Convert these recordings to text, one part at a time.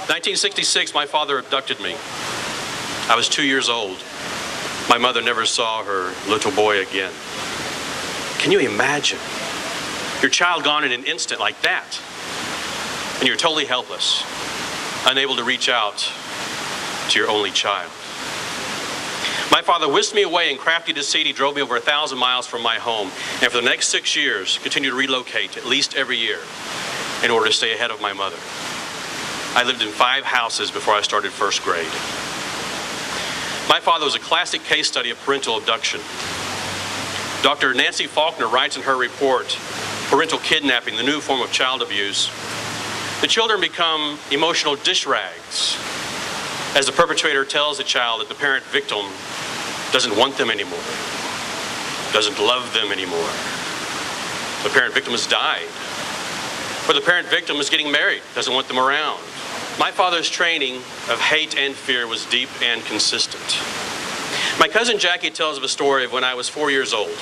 1966, my father abducted me. I was 2 years old. My mother never saw her little boy again. Can you imagine? Your child gone in an instant like that, and you're totally helpless, unable to reach out to your only child. My father whisked me away in crafty deceit. He drove me over 1,000 miles from my home, and for the next 6 years, continued to relocate at least every year in order to stay ahead of my mother. I lived in 5 houses before I started first grade. My father was a classic case study of parental abduction. Dr. Nancy Faulkner writes in her report, Parental Kidnapping, the New Form of Child Abuse, the children become emotional dish rags as the perpetrator tells the child that the parent victim doesn't want them anymore, doesn't love them anymore. The parent victim has died, or the parent victim is getting married, doesn't want them around. My father's training of hate and fear was deep and consistent. My cousin Jackie tells of a story of when I was 4 years old.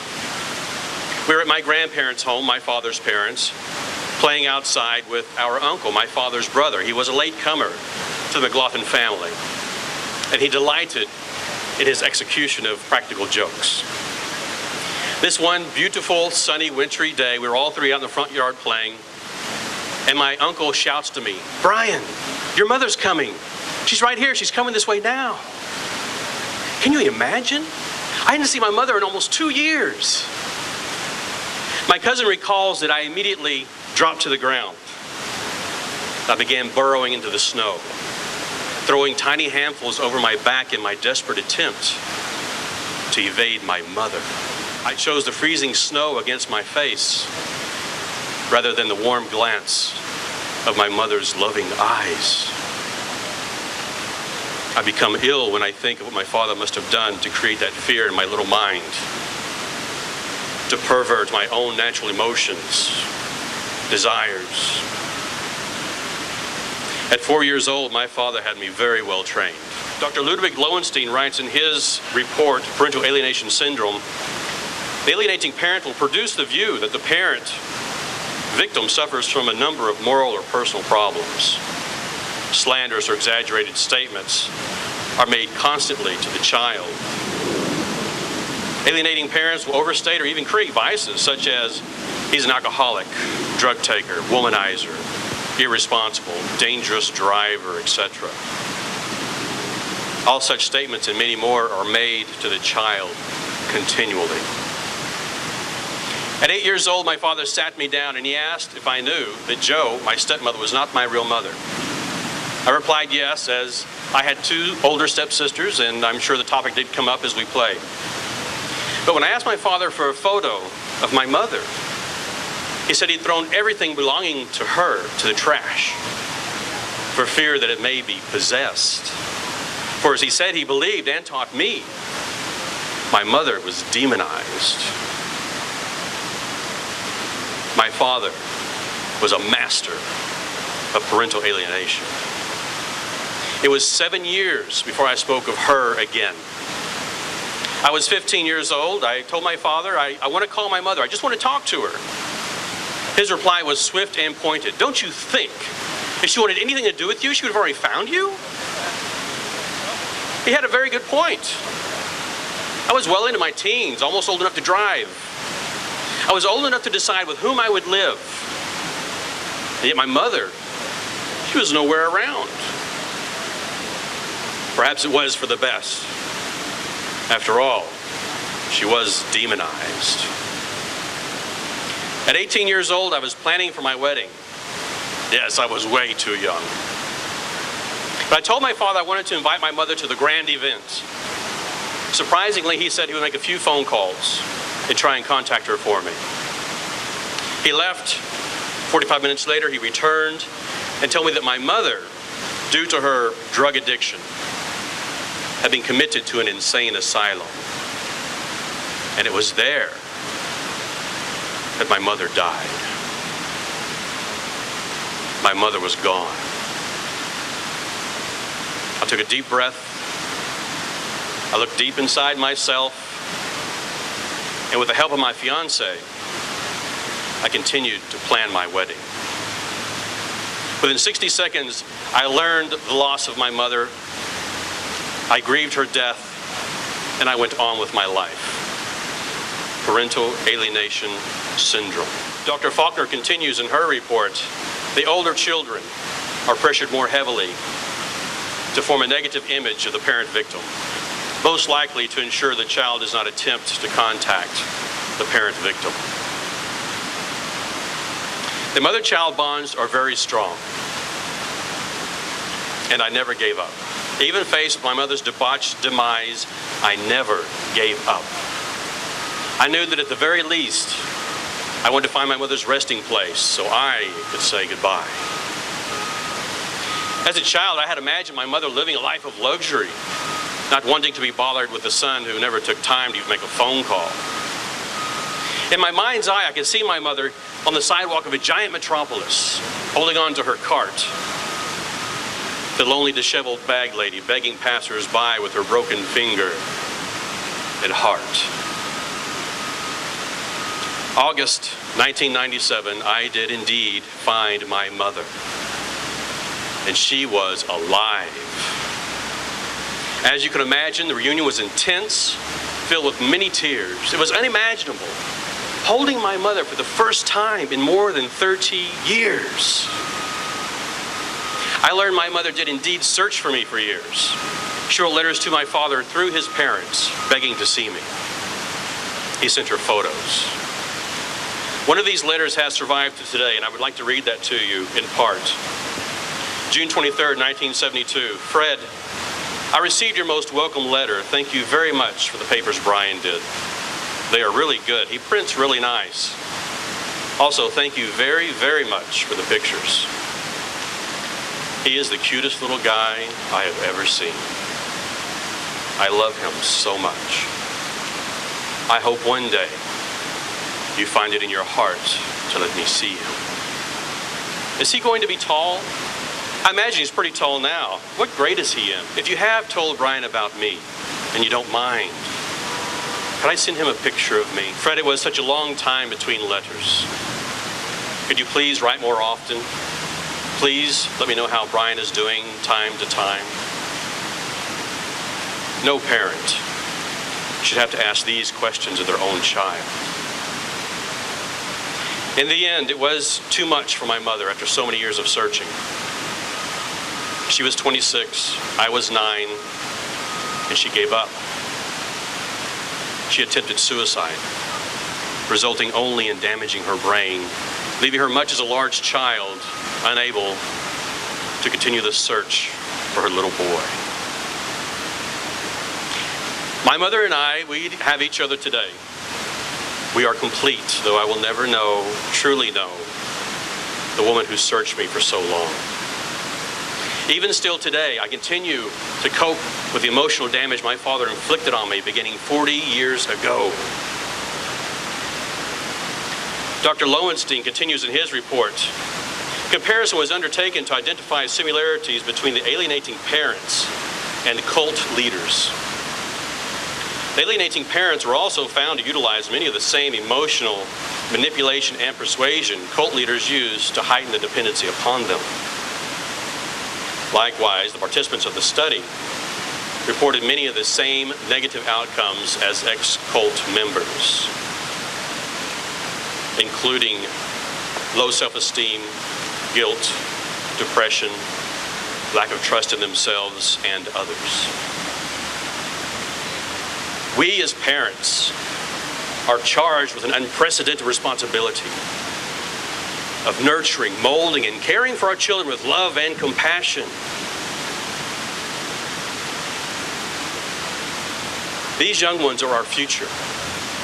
We were at my grandparents' home, my father's parents, playing outside with our uncle, my father's brother. He was a late comer to the McGlothin family, and he delighted in his execution of practical jokes. This one beautiful, sunny, wintry day, we were all three out in the front yard playing, and my uncle shouts to me, "Bryan, your mother's coming. She's right here. She's coming this way now." Can you imagine? I didn't see my mother in almost 2 years. My cousin recalls that I immediately dropped to the ground. I began burrowing into the snow, throwing tiny handfuls over my back in my desperate attempt to evade my mother. I chose the freezing snow against my face rather than the warm glance of my mother's loving eyes. I become ill when I think of what my father must have done to create that fear in my little mind, to pervert my own natural emotions, desires. At 4 years old, my father had me very well trained. Dr. Ludwig Lowenstein writes in his report, Parental Alienation Syndrome, the alienating parent will produce the view that the parent victim suffers from a number of moral or personal problems. Slanderous or exaggerated statements are made constantly to the child. Alienating parents will overstate or even create vices such as he's an alcoholic, drug taker, womanizer, irresponsible, dangerous driver, etc. All such statements and many more are made to the child continually. At 8 years old, my father sat me down and he asked if I knew that Jo, my stepmother, was not my real mother. I replied yes, as I had 2 older stepsisters, and I'm sure the topic did come up as we played. But when I asked my father for a photo of my mother, he said he'd thrown everything belonging to her to the trash for fear that it may be possessed. For as he said, he believed and taught me my mother was demonized. My father was a master of parental alienation. It was 7 years before I spoke of her again. I was 15 years old. I told my father, I want to call my mother. I just want to talk to her. His reply was swift and pointed. Don't you think if she wanted anything to do with you, she would have already found you? He had a very good point. I was well into my teens, almost old enough to drive. I was old enough to decide with whom I would live. And yet my mother, she was nowhere around. Perhaps it was for the best. After all, she was demonized. At 18 years old, I was planning for my wedding. Yes, I was way too young. But I told my father I wanted to invite my mother to the grand event. Surprisingly, he said he would make a few phone calls and try and contact her for me. He left. 45 minutes later, he returned and told me that my mother, due to her drug addiction, had been committed to an insane asylum. And it was there that my mother died. My mother was gone. I took a deep breath. I looked deep inside myself. And with the help of my fiancé, I continued to plan my wedding. Within 60 seconds, I learned the loss of my mother. I grieved her death, and I went on with my life. Parental alienation syndrome. Dr. Faulkner continues in her report, the older children are pressured more heavily to form a negative image of the parent victim, most likely to ensure the child does not attempt to contact the parent victim. The mother-child bonds are very strong, and I never gave up. Even faced with my mother's debauched demise, I never gave up. I knew that at the very least, I wanted to find my mother's resting place so I could say goodbye. As a child, I had imagined my mother living a life of luxury, not wanting to be bothered with a son who never took time to even make a phone call. In my mind's eye, I could see my mother on the sidewalk of a giant metropolis, holding on to her cart. The lonely, disheveled bag lady begging passers-by with her broken finger and heart. August 1997, I did indeed find my mother. And she was alive. As you can imagine, the reunion was intense, filled with many tears. It was unimaginable. Holding my mother for the first time in more than 30 years. I learned my mother did indeed search for me for years. She wrote letters to my father through his parents, begging to see me. He sent her photos. One of these letters has survived to today, and I would like to read that to you in part. June 23rd, 1972. Fred, I received your most welcome letter. Thank you very much for the papers Bryan did. They are really good. He prints really nice. Also, thank you very, very much for the pictures. He is the cutest little guy I have ever seen. I love him so much. I hope one day you find it in your heart to let me see him. Is he going to be tall? I imagine he's pretty tall now. What grade is he in? If you have told Bryan about me and you don't mind, could I send him a picture of me? Fred, it was such a long time between letters. Could you please write more often? Please let me know how Bryan is doing time to time. No parent should have to ask these questions of their own child. In the end, it was too much for my mother after so many years of searching. She was 26, I was 9, and she gave up. She attempted suicide, resulting only in damaging her brain, leaving her much as a large child, unable to continue the search for her little boy. My mother and I, we have each other today. We are complete, though I will never know, truly know, the woman who searched me for so long. Even still today, I continue to cope with the emotional damage my father inflicted on me beginning 40 years ago. Dr. Lowenstein continues in his report. Comparison was undertaken to identify similarities between the alienating parents and cult leaders. The alienating parents were also found to utilize many of the same emotional manipulation and persuasion cult leaders use to heighten the dependency upon them. Likewise, the participants of the study reported many of the same negative outcomes as ex-cult members, including low self-esteem, guilt, depression, lack of trust in themselves and others. We as parents are charged with an unprecedented responsibility of nurturing, molding, and caring for our children with love and compassion. These young ones are our future.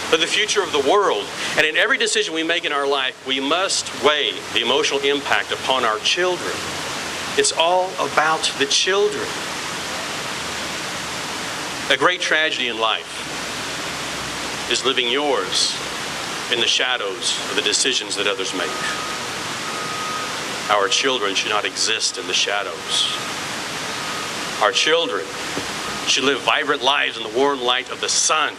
They're the future of the world. And in every decision we make in our life, we must weigh the emotional impact upon our children. It's all about the children. A great tragedy in life is living yours in the shadows of the decisions that others make. Our children should not exist in the shadows. Our children should live vibrant lives in the warm light of the sun.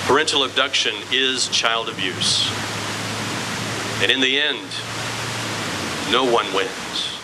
Parental abduction is child abuse. And in the end, No one wins.